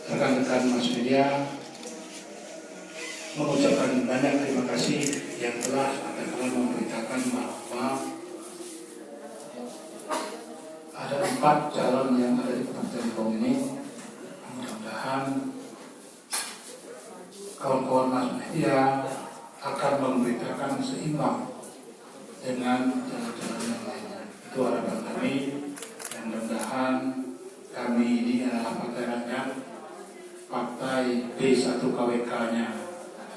rekan-rekan Mas Media mengucapkan banyak terima kasih yang telah memberitakan bahwa ada 4 calon yang ada di Partai Demokrat ini. Mudah-mudahan kawan-kawan Mas Media akan memberitakan seimbang dengan jalan-jalan yang lainnya. Itu harapan kami, dan mudah-mudahan kami ini adalah partai rakyat, partai D1KWK-nya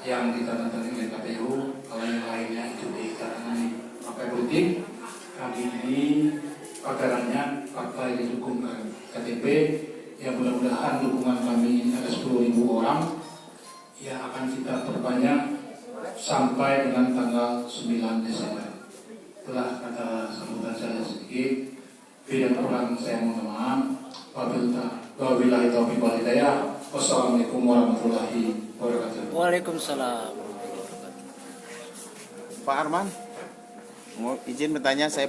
yang ditandatangani oleh KPU, kalau yang lainnya itu ditandatangani partai politik. Kami ini partai rakyat, partai didukungkan KTP, yang mudah-mudahan dukungan kami ini ada 10.000 orang yang akan kita perbanyak sampai dengan tanggal 9 Desember. Itulah kata sambutan saya sedikit. Bila kurang saya mohon maaf. Wabillahi taufiq wal hidayah. Wassalamualaikum warahmatullahi wabarakatuh. Waalaikumsalam. Pak Arman, mau izin bertanya, saya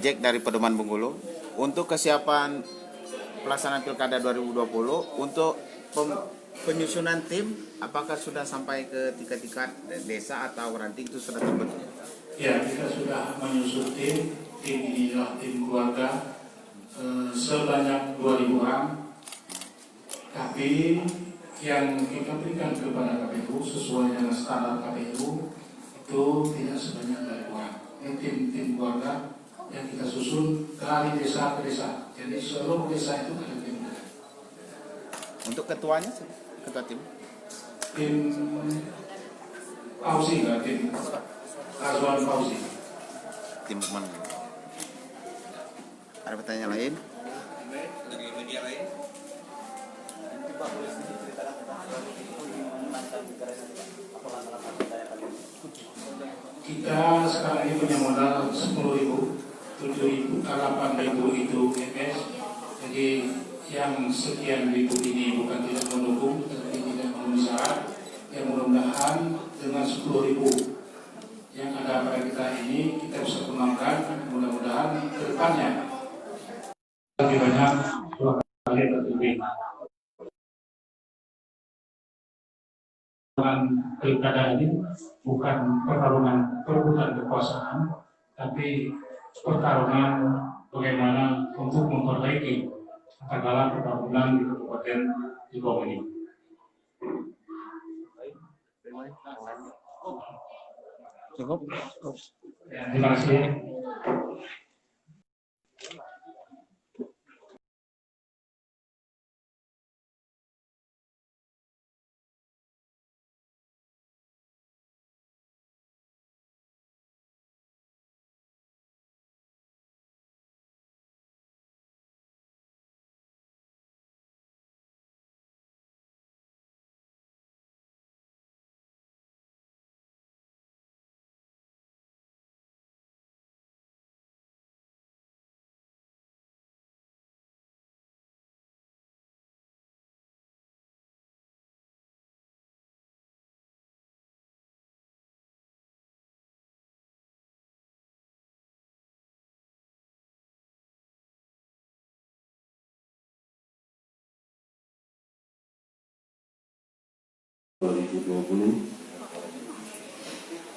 Jack dari Pedoman Bengkulu. Untuk kesiapan pelaksanaan Pilkada 2020, untuk penyusunan tim, apakah sudah sampai ke tingkat desa atau ranting itu sudah terbentuk? Ya, kita sudah menyusun tim ini adalah tim keluarga sebanyak 2.000 orang. Tapi yang kita berikan kepada KPU sesuai dengan standar KPU itu tidak sebanyak 2.000 orang. Ini tim keluarga yang kita susun dari desa ke desa. Jadi seluruh desa itu ada tim. Untuk ketuanya, ketua tim? Tim Pausi enggak, tim Azwan Pausi. Tim mana? Ada pertanyaan lain? Dari media lain? Kita sekarang ini punya modal 10.000, 7.000, 8.000 itu MS. Jadi yang sekian ribu ini bukan tidak mendukung, tetapi tidak memenuhi syarat. Yang mudah-mudahan dengan 10.000 yang ada pada kita ini kita bisa kembangkan, mudah-mudahan ke depannya lebih banyak 2 kali terpilih. Pilkada ini bukan pertarungan perebutan kekuasaan, tapi pertarungan bagaimana untuk memperbaiki katakanlah pembangunan di Kabupaten di bawah ini. Cukup. Ya, terima kasih.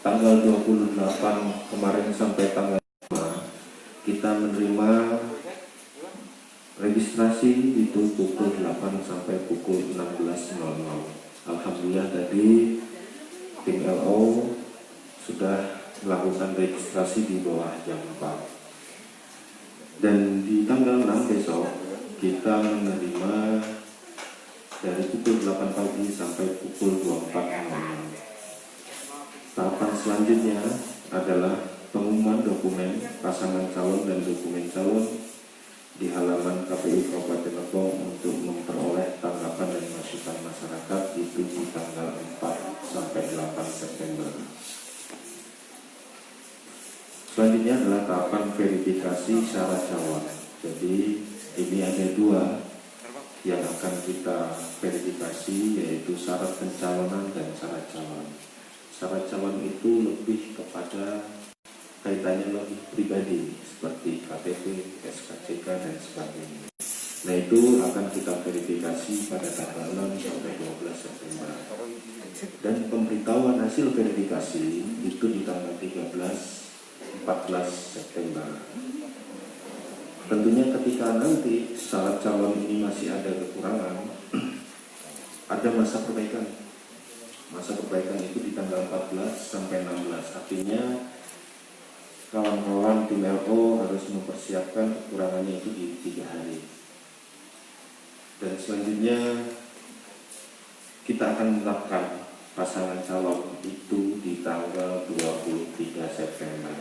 Tanggal 28 kemarin sampai tanggal 5 kita menerima registrasi itu pukul 8 sampai pukul 16.00. Alhamdulillah tadi tim LO sudah melakukan registrasi di bawah jam 4. Dan di tanggal 6 besok kita menerima dari pukul 8 pagi sampai pukul 24 malam. Tahapan selanjutnya adalah pengumuman dokumen pasangan calon dan dokumen calon di halaman KPU Kabupaten Lebong untuk memperoleh tanggapan dan masukan masyarakat itu di tanggal 4 sampai 8 September. Selanjutnya adalah tahapan verifikasi syarat calon. Jadi ini ada 2 yang akan kita verifikasi, yaitu syarat pencalonan dan syarat calon. Syarat calon itu lebih kepada kaitannya lebih pribadi seperti KTP, SKCK dan sebagainya. Nah itu akan kita verifikasi pada tanggal 6 hasil verifikasi itu di tanggal 14 September. Tentunya ketika nanti syarat calon ini masih ada kekurangan, ada masa perbaikan. Masa perbaikan itu di tanggal 14 sampai 16. Artinya kawan-kawan tim LO harus mempersiapkan kekurangannya itu di 3 hari. Dan selanjutnya kita akan menetapkan pasangan calon itu di tanggal 23 September.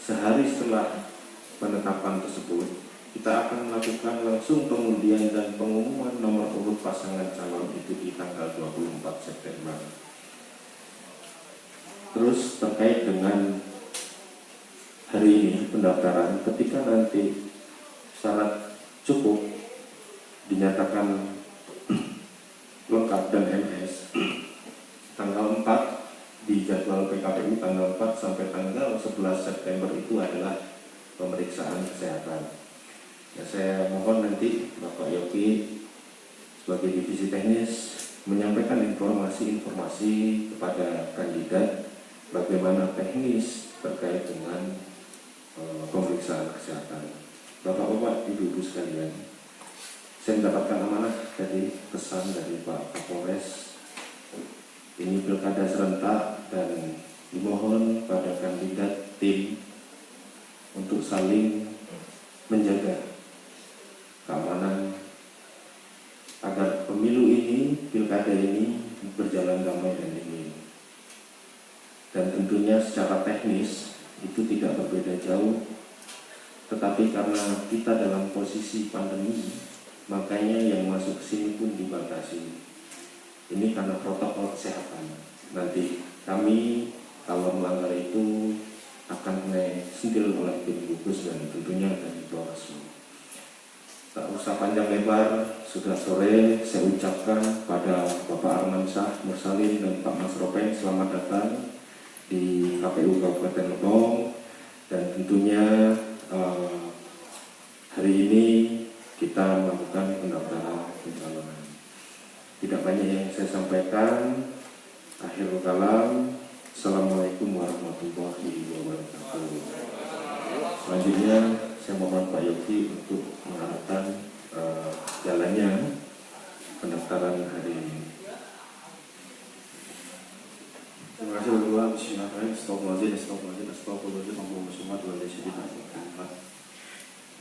Sehari setelah penetapan tersebut, kita akan melakukan langsung pengundian dan pengumuman nomor urut pasangan calon itu di tanggal 24 September. Terus terkait dengan hari ini pendaftaran, ketika nanti syarat cukup dinyatakan lengkap dan MS, tanggal 4 di jadwal PKPU tanggal 4 sampai tanggal 11 September itu adalah pemeriksaan kesehatan. Ya, saya mohon nanti Bapak Yogi sebagai divisi teknis menyampaikan informasi-informasi kepada kandidat bagaimana teknis terkait dengan pemeriksaan kesehatan. Bapak-bapak, ibu-ibu sekalian, saya mendapatkan amanah dari pesan dari Pak Kapolres. Ini pilkada serentak dan dimohon pada kandidat tim untuk saling menjaga keamanan agar pemilu ini, pilkada ini berjalan damai dan dingin. Dan tentunya secara teknis itu tidak berbeda jauh, tetapi karena kita dalam posisi pandemi, makanya yang masuk sini pun dibatasi. Ini karena protokol kesehatan. Nanti kami kalau melanggar itu akan disentil oleh tim gugus dan tentunya dari Bawaslu. Tak usah panjang lebar, sudah sore saya ucapkan pada Bapak Armansyah Mursalin dan Pak Mas Ropeng selamat datang di KPU Kabupaten Lebong. Dan tentunya hari ini kita melakukan pendaftaran pencalonan. Tidak banyak yang saya sampaikan. Akhirul kalam. Assalamualaikum warahmatullahi wabarakatuh. Selanjutnya saya mohon Pak Yogi untuk mengarahkan jalannya pendaftaran hari ini. Terima kasih berdua. Bismillahirrahmanirrahim. Astagfirullahaladzim.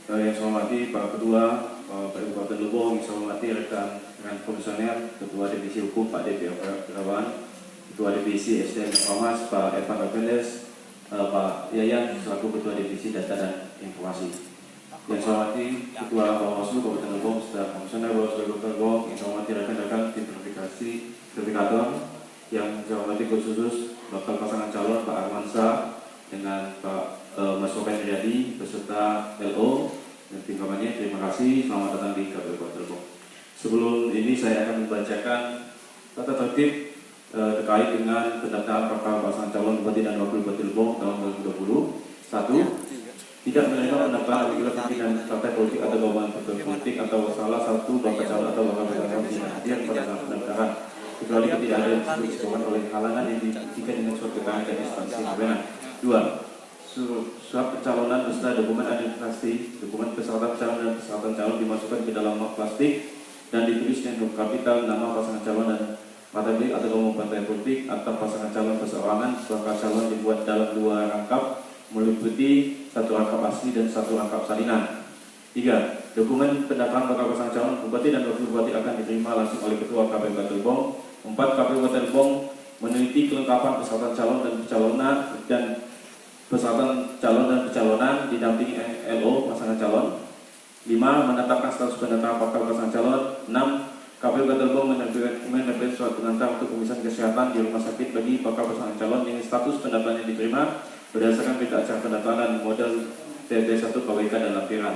Yang saya hormati para ketua Kabupaten Lebong, yang saya hormati rekan komisioner, ketua divisi hukum Pak Depi Perawan, Ketua Divisi SDM Famas Pak Evan Ravendes, Pak Yayan selaku Ketua Divisi Data dan Informasi. Yang saya hormati Ketua Bawaslu Kabupaten Lebong, serta Komisioner Bawaslu Kabupaten Lebong, yang saya hormati rekan-rekan tim verifikator, yang saya hormati khusus bakal pasangan calon Pak Armansyah dengan Pak Mas Sopen Riyadi beserta LO dan tim kampanye. Terima kasih, selamat datang di KPU Kabupaten Lebong. Sebelum ini saya akan membacakan tata tertib terkait dengan pendaftaran bakal pasangan calon bupati dan wakil bupati Lebong tahun 2020. 1. Tidak menerima pendaftaran apabila pimpinan partai politik atau gabungan partai politik atau salah satu bakal calon atau bakal calon tidak hadir pada saat pendaftaran, kecuali tidak ada disebutkan oleh halangan yang dibuktikan dengan surat keterangan dan instansi berwenang. 2. Surat pencalonan beserta dokumen administrasi, dokumen persyaratan calon dan persyaratan calon dimasukkan ke dalam map plastik dan ditulis dengan huruf kapital nama pasangan calon dan partai politik atau gabungan partai politik atau pasangan calon perseorangan. Bakal calon dibuat dalam 2 rangkap meliputi 1 rangkap asli dan 1 rangkap salinan. 3. Dokumen pendaftaran bakal pasangan calon bupati dan wakil bupati akan diterima langsung oleh Ketua KPU Kabupaten Lebong. 4. KPU Kabupaten Lebong meneliti kelengkapan persyaratan calon dan pencalonan didampingi LO pasangan calon. 5. Menetapkan status pendaftaran bakal pasangan calon. 6. KPU Kabupaten Lebong menerbitkan surat pengantar untuk pemeriksaan kesehatan di rumah sakit bagi bakal pasangan calon yang status pendaftaran yang diterima berdasarkan berita acara pendaftaran dan model TT1 KWK dan lampiran.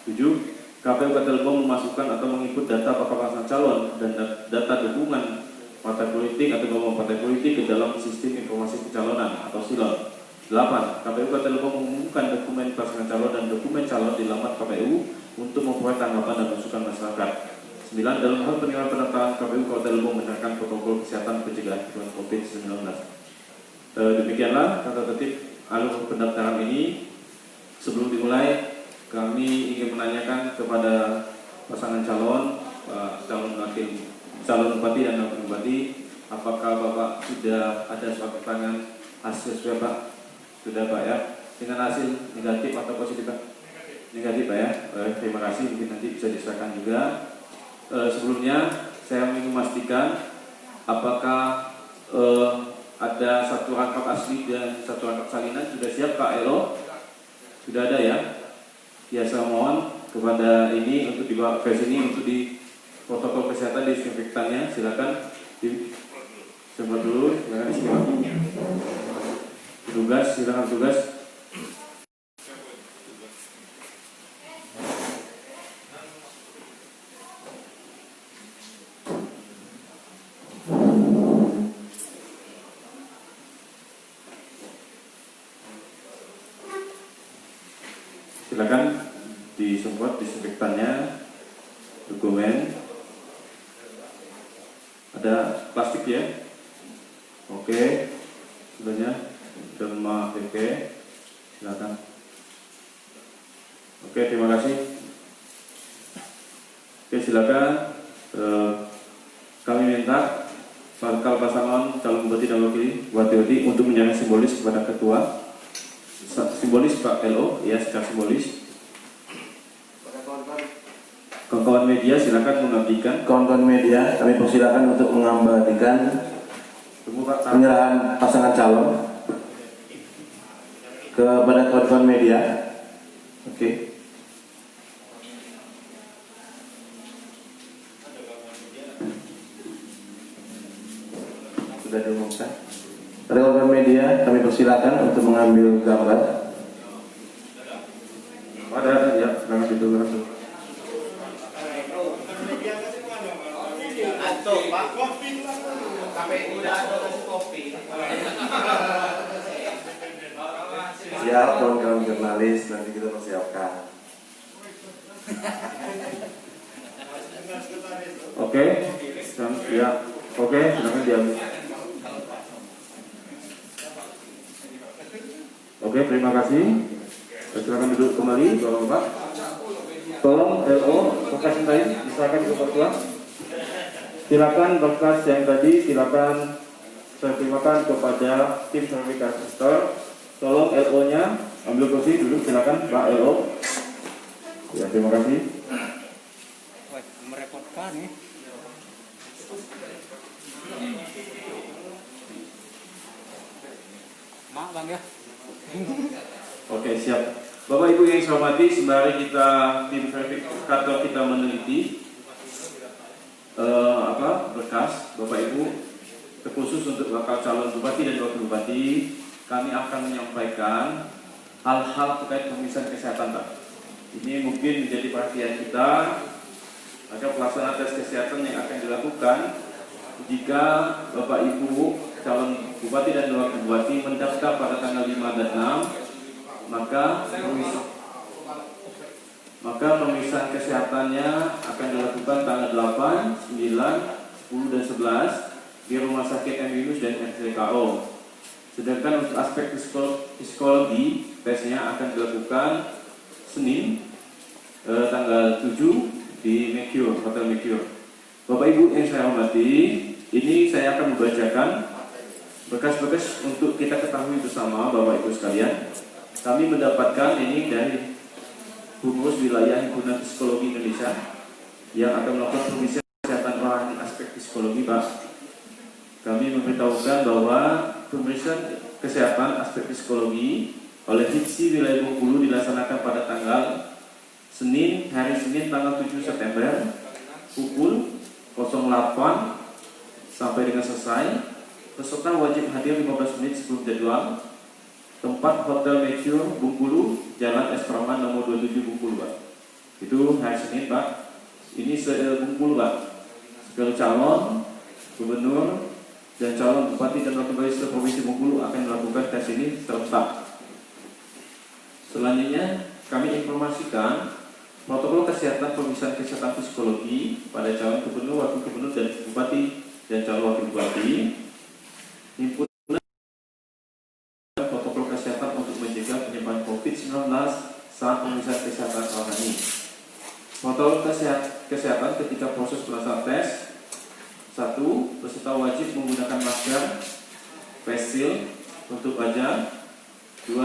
7. KPU Kabupaten Lebong memasukkan atau mengikut data bakal pasangan calon dan data dukungan partai politik atau gabungan partai politik ke dalam sistem informasi pencalonan atau SILON. 8. KPU Kabupaten Lebong mengumumkan dokumen pasangan calon dan dokumen calon di laman KPU untuk memperoleh tanggapan dan masukan masyarakat. 9. Dalam hal penilaian pendaftaran KPU Kabupaten Lebong menerapkan protokol kesehatan pencegahan COVID-19. Demikianlah tata tertib alur pendaftaran ini. Sebelum dimulai, kami ingin menanyakan kepada pasangan calon, calon bupati dan wakil bupati, apakah Bapak sudah ada surat keterangan hasil swab Pak? Sudah Pak ya? Dengan hasil negatif atau positif Pak? Negatif Pak ya? Terima kasih, mungkin nanti bisa diserahkan juga. Sebelumnya saya ingin memastikan apakah ada satu rangkap asli dan satu rangkap salinan sudah siap Pak Elo? Sudah ada ya? Ya, saya mohon kepada ini untuk dibawa ke sini untuk di protokol kesehatan disinfektannya. Silakan disemprot dulu. Silakan simak. Tugas, silakan tugas. Silakan disemprot disinfektannya. Dokumen ada plastik ya. Oke, sebenarnya derma PP. Silakan. Oke, terima kasih. Oke, silakan. Kami minta bakal pasangan calon bupati dan wakil untuk menyerahkan simbolis kepada ketua. Simbolis Pak Elo, ya, secara simbolis. Kawan-kawan media silakan mengabdikan. Kawan-kawan media, kami persilakan untuk mengabadikan penyerahan pasangan calon kepada kawan-kawan media. Oke. Sudah diumumkan. Pada kawan-kawan media, kami persilakan untuk mengambil gambar. Ada ya, silakan itu langsung. Atau Pak, sampai udah ada kasih kopi. Siap kawan-kawan jurnalis, nanti kita persiapkan. Oke, ya. Oke, silakan diambil. Oke, terima kasih. Silakan duduk kembali, Bapak-bapak. Tolong LO berkas yang tadi diserahkan ke ketua. Silakan berkas yang tadi silakan saya terimakan kepada tim verifikasi store. Tolong LO-nya ambil kursi duduk, silakan Pak LO. Ya, terima kasih. Merepotkan ya. Maaf Bang ya. Oke, siap. Bapak Ibu yang saya hormati, sembari kita tim verifikator kita meneliti berkas Bapak Ibu terkhusus untuk bakal calon bupati dan wakil bupati, kami akan menyampaikan hal-hal terkait pemeriksaan kesehatan Pak. Ini mungkin menjadi perhatian kita agar pelaksanaan tes kesehatan yang akan dilakukan jika Bapak Ibu calon bupati dan wakil bupati mendaftar pada tanggal 5 dan 6, maka pemeriksaan kesehatannya akan dilakukan tanggal 8, 9, 10 dan 11 di Rumah Sakit M. Yunus dan RSCKO. Sedangkan untuk aspek psikologi tesnya akan dilakukan Senin tanggal 7 di Mercure, Hotel Mercure. Bapak Ibu yang saya hormati, ini saya akan membacakan berkas-berkas untuk kita ketahui bersama Bapak Ibu sekalian. Kami mendapatkan ini dari Pengurus Wilayah Himpunan Psikologi Indonesia yang akan melakukan pemeriksaan kesehatan orang di aspek psikologi Pak. Kami memberitahukan bahwa pemeriksaan kesehatan aspek psikologi oleh HIPSI Wilayah Bengkulu dilaksanakan pada tanggal hari Senin tanggal 7 September pukul 08 sampai dengan selesai. Peserta wajib hadir 15 menit sebelum jadwal. Tempat Hotel Mercure Bengkulu, Jalan S. Praman nomor 27 Bengkulu Pak. Itu hari Senin Pak. Ini Bengkulu Pak. Segala calon gubernur dan calon bupati dan wakil bupati Provinsi Bengkulu akan melakukan tes ini serentak. Selanjutnya kami informasikan Protokol kesehatan pemeriksaan kesehatan psikologi pada calon gubernur, wakil gubernur, dan bupati dan calon wakil bupati. Himpunan protokol kesehatan untuk mencegah penyebaran COVID-19 saat pemeriksaan kesehatan rohani. Protokol kesehatan ketika proses pelaksanaan tes. 1. Peserta wajib menggunakan masker, face shield untuk wajah. 2.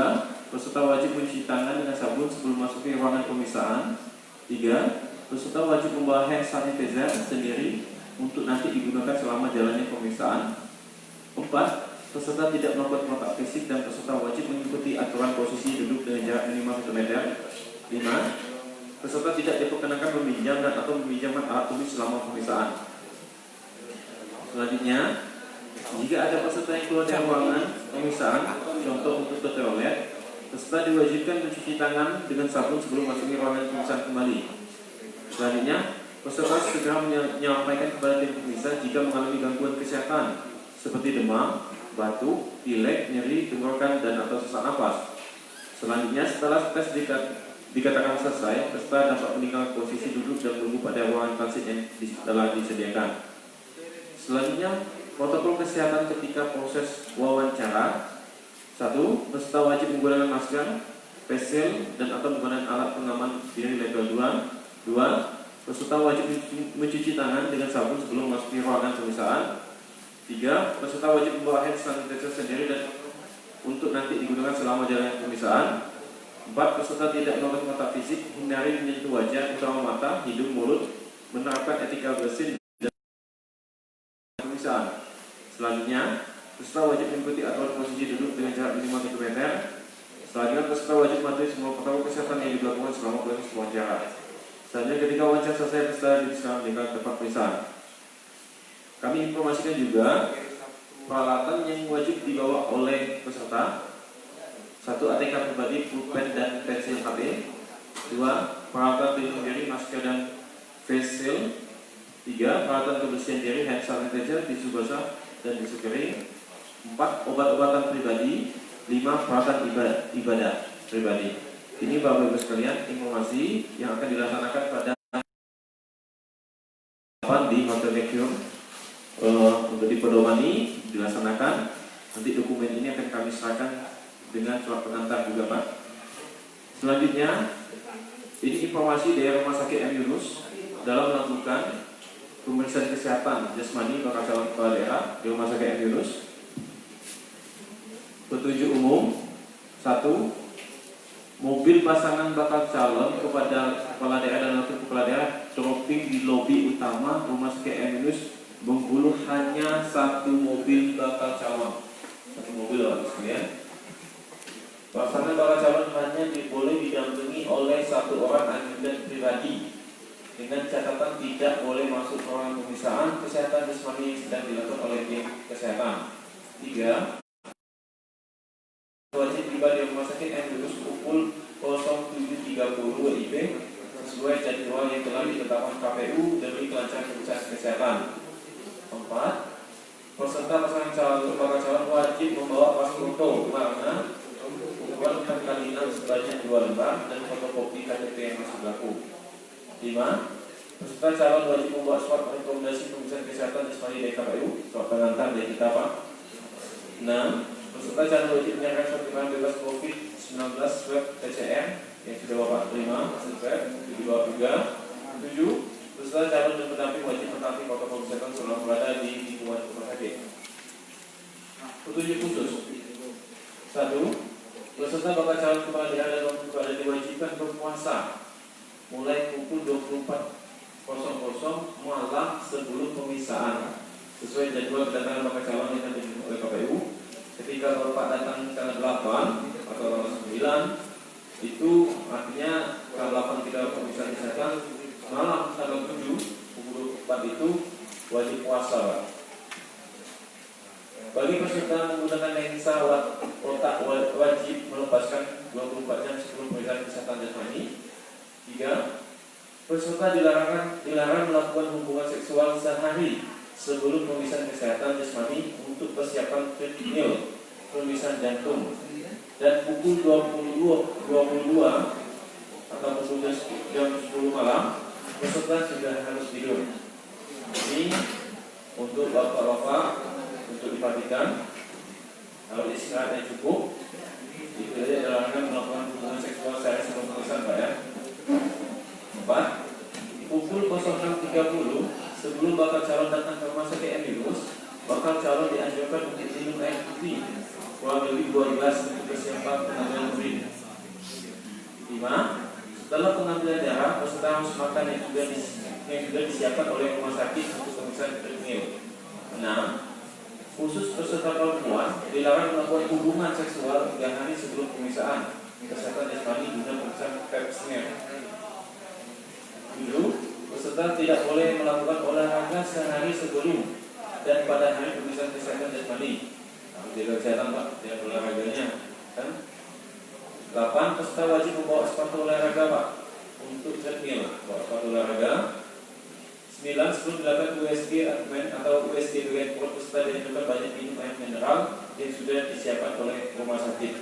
Peserta wajib mencuci tangan dengan sabun sebelum masuk ke ruangan pemeriksaan. 3. Peserta wajib membawa hand sanitizer sendiri untuk nanti digunakan selama jalannya pemeriksaan. 4. Peserta tidak melakukan kontak fisik dan peserta wajib mengikuti aturan posisi duduk dengan jarak minimal 1 meter. 5. Peserta tidak diperkenakan meminjam dan atau meminjamkan alat tulis selama pemeriksaan. Selanjutnya, jika ada peserta yang keluar dari ruangan pemeriksaan, contoh untuk ke toilet, peserta diwajibkan mencuci tangan dengan sabun sebelum masuk ke ruangan pemeriksaan kembali. Selanjutnya, peserta segera menyampaikan kepada tim pemeriksa jika mengalami gangguan kesehatan seperti demam, batuk, pilek, nyeri, tenggorokan, dan atau sesak napas. Selanjutnya, setelah tes dikatakan selesai, peserta dapat meninggalkan posisi duduk dan menunggu pada ruangan transit yang telah disediakan. Selanjutnya, protokol kesehatan ketika proses wawancara. 1. Peserta wajib menggunakan masker, face shield, dan atau menggunakan alat pengaman diri level 2. 2. Peserta wajib mencuci tangan dengan sabun sebelum masuk ke ruangan pemeriksaan. 3. Peserta wajib membawa hand sanitizer sendiri dan untuk nanti digunakan selama jalannya pemeriksaan. 4. Peserta tidak melakukan kontak fisik, hindari menyentuh wajah, terutama mata, hidung, mulut, menerapkan etika bersih. Selanjutnya, peserta wajib mengikuti aturan posisi duduk dengan jarak minimal 1 meter. Selanjutnya, peserta wajib mematuhi semua protokol kesehatan yang dilakukan selama proses wawancara. Selanjutnya, ketika wawancara selesai, peserta diserahkan dengan tempat pemeriksaan. Kami informasikan juga peralatan yang wajib dibawa oleh peserta. 1. ATK pribadi, pulpen dan pensil HP. 2. Peralatan pelindung diri, masker dan face shield. 3. Peralatan kebersihan diri, hand sanitizer, tisu basah dan tisu kering. 4. Obat-obatan pribadi. 5. Peralatan ibadah pribadi. Ini Bapak Ibu sekalian informasi yang akan dilaksanakan pada di Hotel Mercure untuk di Pedomani dilaksanakan. Nanti dokumen ini akan kami serahkan dengan surat pengantar juga Pak. Selanjutnya, ini informasi dari Rumah Sakit M. Yunus dalam melakukan pemeriksaan kesehatan jasmani bakal calon kepala daerah di Rumah Sakit M. Yunus. Petunjuk umum. 1. Mobil pasangan bakal calon kepada kepala daerah dan wakil kepala daerah dropping di lobi utama Rumah Sakit M. Yunus Bengkulu. Hanya 1 mobil bakal calon. 1 mobil Bapak sekalian. Pasangan bakal calon hanya boleh didampingi oleh 1 orang ajudan pribadi, dengan catatan tidak boleh masuk ke ruangan pemeriksaan kesehatan jasmani yang sedang dilakukan oleh tim kesehatan. 3. Wajib tiba di Rumah Sakit M. Yunus pukul 07.30 WIB sesuai jadwal yang telah ditetapkan KPU demi kelancaran pemeriksaan kesehatan. 4. Peserta pasangan calon bakal calon wajib membawa pas foto warna ukuran 4x6 sebanyak 2 lembar dan fotokopi KTP yang masih berlaku. 5. Peserta calon wajib membawa surat rekomendasi pemeriksaan kesehatan jasmani dari KPU, surat pengantar dari kita Pak. 6. Peserta calon wajib menyerahkan surat keterangan bebas COVID-19 swab PCR yang sudah Bapak terima hasil swab di bawah juga. 7. Peserta calon dan pendamping wajib menaati protokol kesehatan selama berada di lingkungan rumah sakit. Petunjuk khusus. 1. Peserta bakal calon kepala daerah dan wakil kepala daerah diwajibkan berpuasa mulai pukul 24.00 malam sebelum pemeriksaan sesuai jadwal kedatangan bakal calon yang dibentuk oleh KPU. Ketika Bapak datang tanggal 8 atau tanggal 9, itu artinya tanggal 8 kita pemeriksaan kesehatan, malam tanggal 7 pukul 4 itu wajib puasa Pak. Bagi peserta menggunakan lensa otak wajib melepaskan 24 jam sebelum pemeriksaan kesehatan jasmani. 3. Peserta dilarang melakukan hubungan seksual sehari sebelum pemeriksaan kesehatan jasmani untuk persiapan treadmill pemeriksaan jantung. Dan pukul 22 atau pukul jam 10 malam, peserta sudah harus tidur. Ini untuk bapak-bapak untuk diperhatikan, kalau istirahat yang cukup, itu saja dilarangkan melakukan hubungan seksual sehari sebelum pemeriksaan, Pak ya. 4. Pukul 06.30 sebelum bakal calon datang ke rumah sakit Emilus, bakal calon dianjurkan untuk minum air putih kurang lebih 2 gelas untuk persiapan pengambilan urin. 5. Setelah pengambilan darah, peserta harus makan yang sudah disiapkan oleh rumah sakit untuk pemeriksaan treadmill. 6. Khusus peserta perempuan dilarang melakukan hubungan seksual 3 hari sebelum pemeriksaan kesehatan jasmani guna pemeriksaan pap smear. 7. Peserta tidak boleh melakukan olahraga sehari sebelum dan pada hari pemeriksaan kesehatan jasmani. Harus jaga kesehatan, Pak, ya olahraganya kan. 8. Peserta wajib membawa sepatu olahraga, Pak, untuk treadmill, bawa sepatu olahraga. 9. Sebelum dilakukan USG abdomen atau USG bagian perut, peserta dianjurkan banyak minum air mineral yang sudah disiapkan oleh rumah sakit.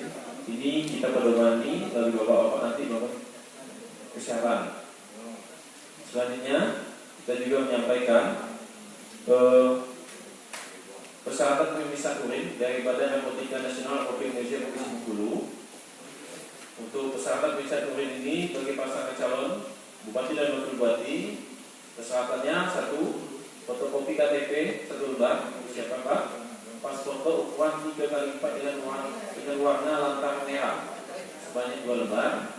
Ini kita pedomani bagi bapak-bapak nanti bapak kesehatan. Selanjutnya kita juga menyampaikan persyaratan pemeriksaan urin dari Badan Narkotika Nasional Republik Indonesia Provinsi Bengkulu. Untuk persyaratan pemeriksaan urin ini bagi pasangan calon bupati dan wakil bupati, persyaratannya 1. Fotokopi KTP 1 lembar, siapa Pak? Pas foto ukuran 3x4 dengan warna lantang merah sebanyak 2 lembar.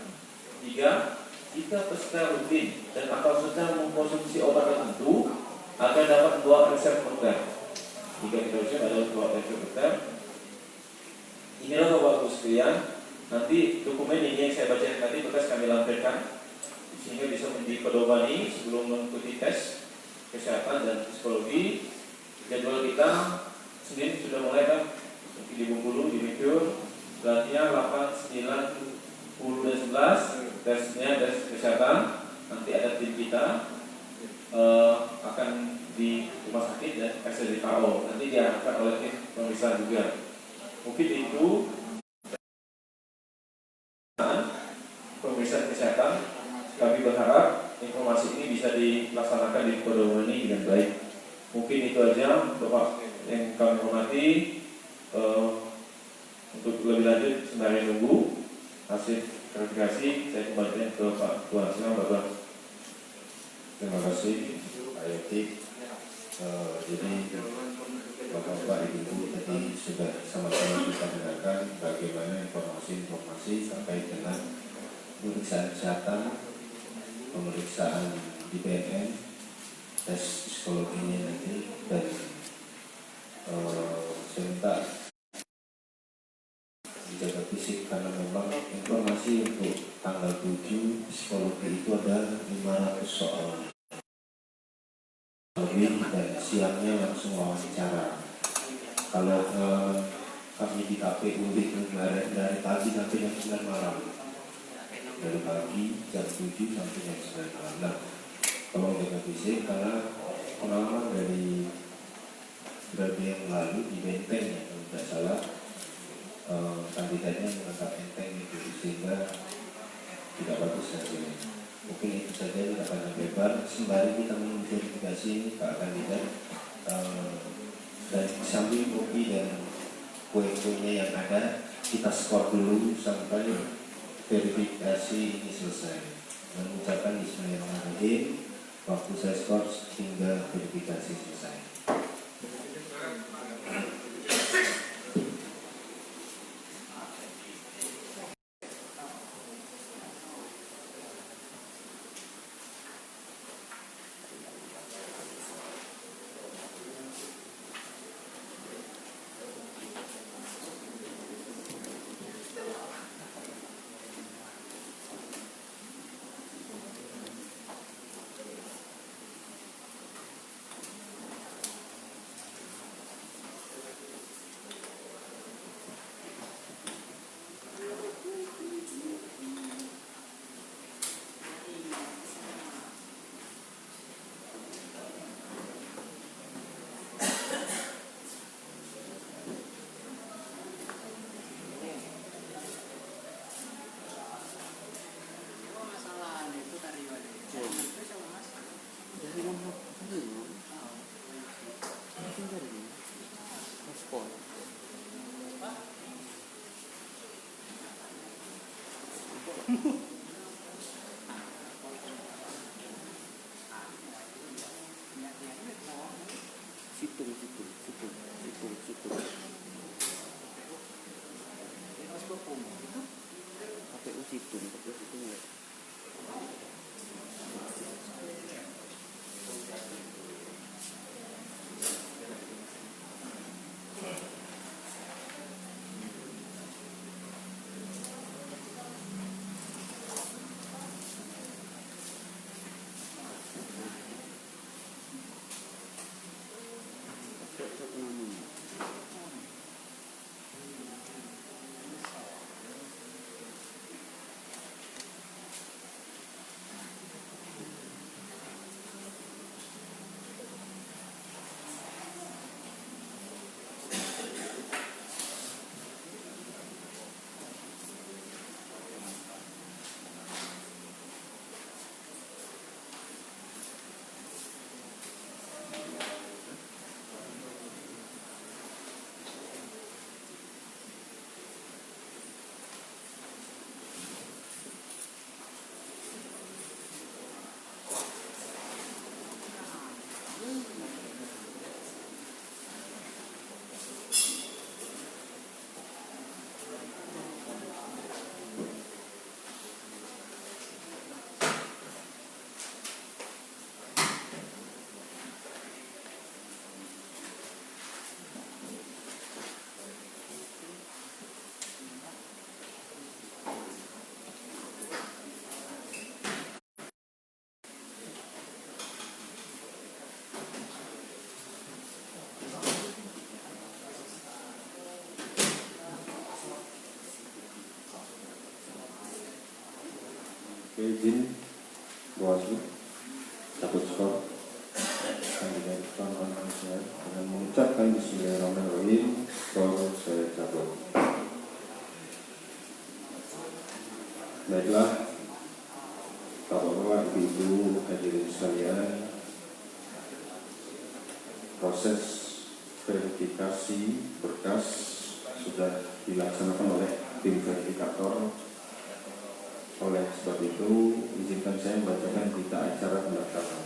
3. Jika peserta rutin dan atau sedang mengkonsumsi obat tertentu akan dapat membawa resep dokter. Jika kita resep adalah membawa resep dokter. Inilah Bapak-Ibu sekalian. Nanti dokumen ini yang saya baca tadi bekas kami lampirkan sehingga bisa menjadi pedomani sebelum mengikuti tes kesehatan dan psikologi. Jadwal kita Senin sudah mulai kan di Bengkulu, di Meteor, latihan 8, 9, 10 dan 11 tesnya tes kesehatan. Nanti ada tim kita akan di rumah sakit dan SDKO nanti diarahkan oleh tim pemeriksa juga. Mungkin itu pemeriksaan kesehatan. Kami berharap informasi ini bisa dilaksanakan di pedomani dengan baik. Mungkin itu aja Bapak yang kami hormati. Untuk lebih lanjut sembari nunggu hasil verifikasi, saya kembalikan ke Pak Tuan. Silakan Bapak. Terima kasih Pak Yoti. Jadi Bapak-Bapak Ibu tadi sudah sama-sama kita dengarkan bagaimana informasi-informasi terkait dengan pemeriksaan kesehatan, pemeriksaan di BNN, tes psikologinya nanti, dan saya minta dijaga fisik karena memang informasi untuk tanggal 7 psikologi itu ada 500 soal lebih dan siangnya langsung wawancara. Kalau kami di KPU itu dari pagi sampai jam 9 malam, dari pagi jam 7 sampai jam 9 malam. Nah, kalau jaga fisik karena pengalaman dari yang lalu di Benteng ya, kalau tidak salah kandidatnya menganggap enteng itu sehingga tidak bagus hasilnya. Mungkin itu saja, kita panjang lebar sembari kita memverifikasi Pak kandidat dan sambil kopi dan kue-kuenya yang ada kita skor dulu sampai verifikasi ini selesai. Mengucapkan Bismillahirrahmanirrahim. Waktu saya skor hingga verifikasi selesai. Izin Bawaslu cabut skor kandidat Tuan Manusia dengan mengucapkan Bismillahirrahmanirrahim, skor saya cabut. Baiklah, Bapak-Bapak, Ibu, hadirin sekalian, proses verifikasi berkas sudah dilaksanakan oleh tim verifikator. Oleh sebab itu, izinkan saya membacakan berita acara pendaftaran.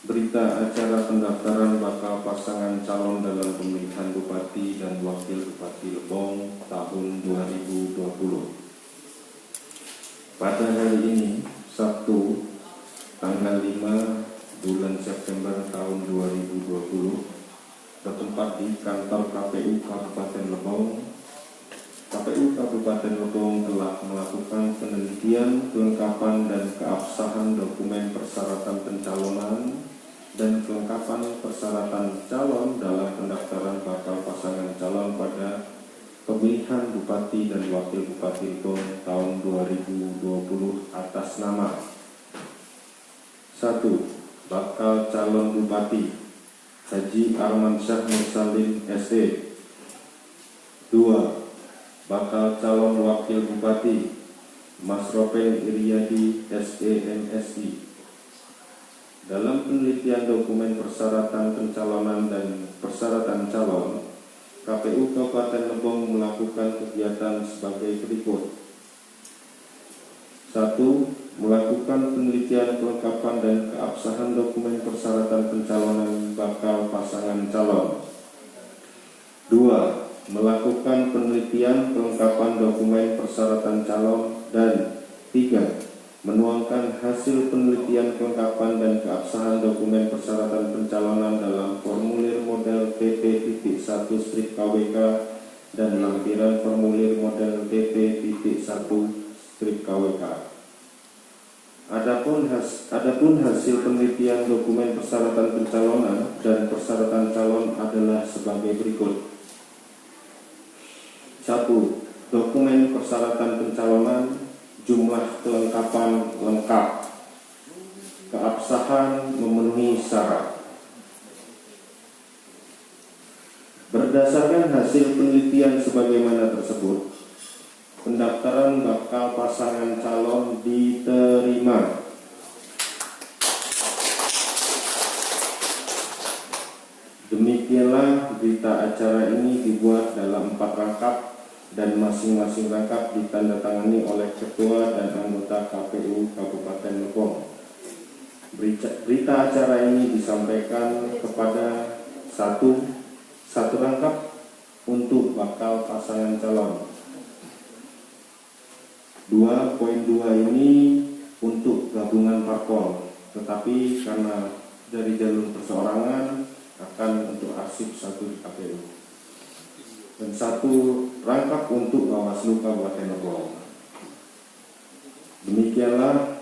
Berita acara pendaftaran bakal pasangan calon dalam pemilihan Bupati dan Wakil Bupati Lebong tahun 2020. Pada hari ini, Sabtu, tanggal 5 bulan September tahun 2020, bertempat di kantor KPU Kabupaten Lebong. KPU Kabupaten Lebong telah melakukan penelitian, kelengkapan dan keabsahan dokumen persyaratan pencalonan dan kelengkapan persyaratan calon dalam pendaftaran bakal pasangan calon pada pemilihan Bupati dan Wakil Bupati Lebong tahun 2020 atas nama 1. Bakal calon Bupati Haji Armansyah Mursalin SE. 2. Bakal calon Wakil Bupati Mas Ropeng Iryadi SE MSI. Dalam penelitian dokumen persyaratan pencalonan dan persyaratan calon, KPU Kabupaten Lebong melakukan kegiatan sebagai berikut. 1. Melakukan penelitian, kelengkapan dan keabsahan dokumen persyaratan pencalonan bakal pasangan calon. 2. Melakukan penelitian, kelengkapan dokumen persyaratan calon. Dan 3. Menuangkan hasil penelitian, kelengkapan dan keabsahan dokumen persyaratan pencalonan dalam formulir model PP.1/KWK dan lampiran formulir model PP.1/KWK. Adapun hasil penelitian dokumen persyaratan pencalonan dan persyaratan calon adalah sebagai berikut. 1. Dokumen persyaratan pencalonan, jumlah kelengkapan lengkap, keabsahan memenuhi syarat. Berdasarkan hasil penelitian sebagaimana tersebut, pendaftaran bakal pasangan calon diterima. Demikianlah berita acara ini dibuat dalam 4 rangkap dan masing-masing rangkap ditandatangani oleh Ketua dan anggota KPU Kabupaten Lebong. Berita acara ini disampaikan kepada satu rangkap untuk bakal pasangan calon. 2.2 ini untuk gabungan parpol, tetapi karena dari jalur perseorangan akan untuk arsip 1 di KPU. Dan 1 rangkap untuk Bawaslu Kabupaten Lebong. Demikianlah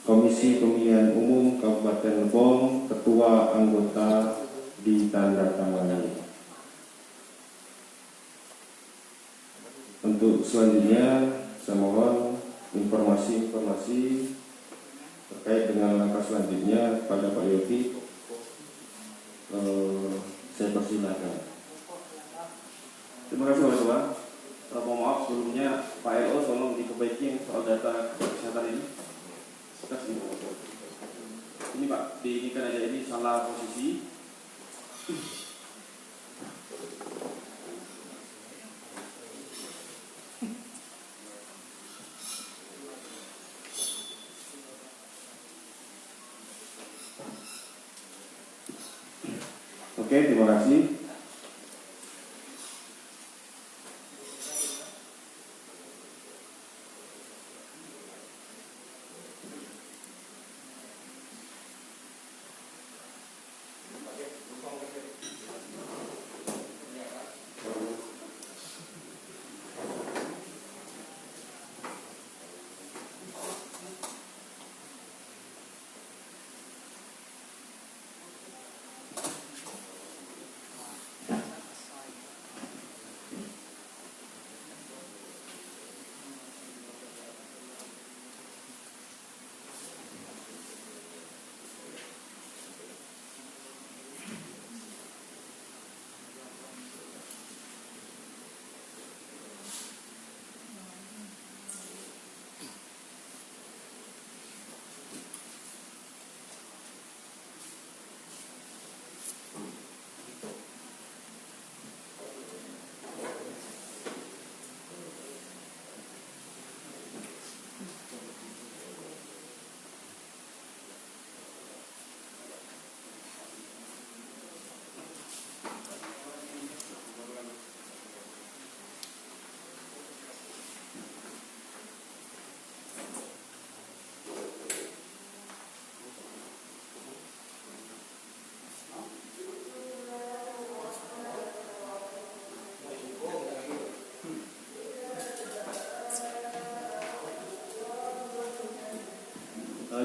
Komisi Pemilihan Umum Kabupaten Lebong, ketua anggota ditandatangani. Untuk selanjutnya, saya mohon informasi-informasi terkait dengan langkah selanjutnya kepada Pak Yogi. Saya persilakan. Terima kasih Pak Ketua. Mohon maaf sebelumnya Pak LO tolong diperbaiki soal data kesehatan ini. Terima kasih. Ini Pak, diinginkan aja ini salah posisi. Oke, terima kasih.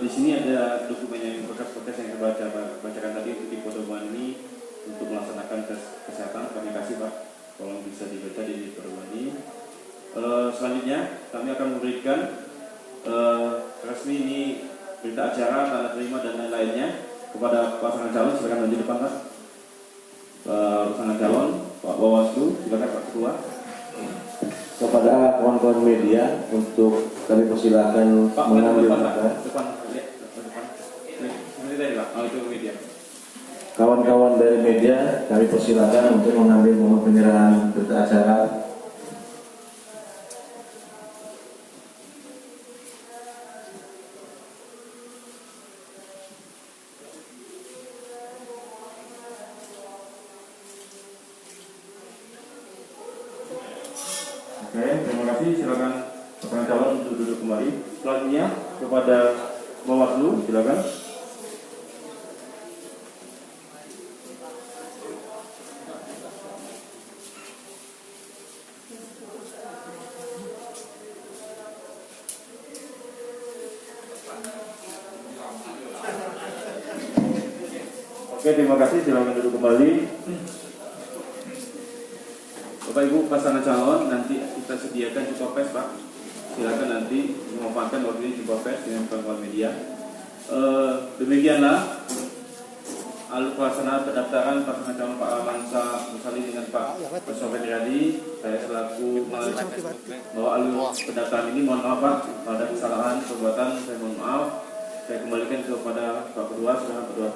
Di sini ada dokumen yang bekas-bekas yang saya bacakan tadi untuk pedoman ini untuk melaksanakan tes kesehatan. Kami kasih Pak, tolong bisa dibaca di pedoman ini. Selanjutnya kami akan memberikan resmi ini berita acara, tanda terima dan lain-lainnya kepada pasangan calon. Silakan maju depan Pak. Pasangan calon Pak Bawaslu, silakan Pak Ketua. Kepada kawan-kawan media untuk kami persilakan Pak, mengambil depan, data. Pak. Depan. Seperti tadi Pak, itu media. Kawan-kawan dari media kami persilakan untuk mengambil momen penyerahan berita acara. Oke, terima kasih. Silakan pasangan calon untuk duduk kembali. Selanjutnya kepada Bawaslu, silakan. Oke, terima kasih. Silakan duduk kembali. Bapak Ibu pasangan calon, nanti kita sediakan jumpa pers Pak. Silakan nanti memanfaatkan waktu ini jumpa pers dengan kawan-kawan media. Demikianlah alur pelaksanaan pendaftaran pasangan calon Pak Amansa Musali dengan Pak Sofyan Riyadi. Saya selaku bahwa alur pendaftaran ini, mohon maaf Pak, ada kesalahan perbuatan, saya mohon maaf. Saya kembalikan kepada Pak Ketua. Silakan Ketua.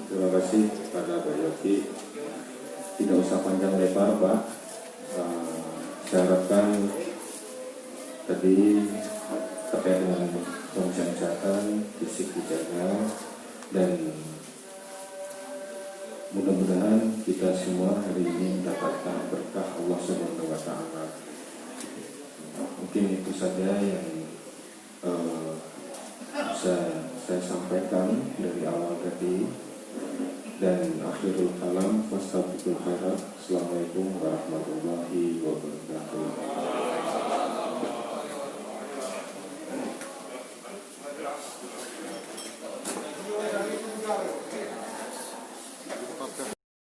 Terima kasih kepada Pak Yogi. Tidak usah panjang lebar Pak. Saya harapkan tadi terkait dengan pemeriksaan kesehatan, fisik dijaga, dan mudah-mudahan kita semua hari ini mendapatkan berkah Allah Subhanahu wa Ta'ala. Mungkin itu saja yang bisa saya sampaikan dari awal tadi, dan akhirul kalam, wassalamualaikum warahmatullahi wabarakatuh.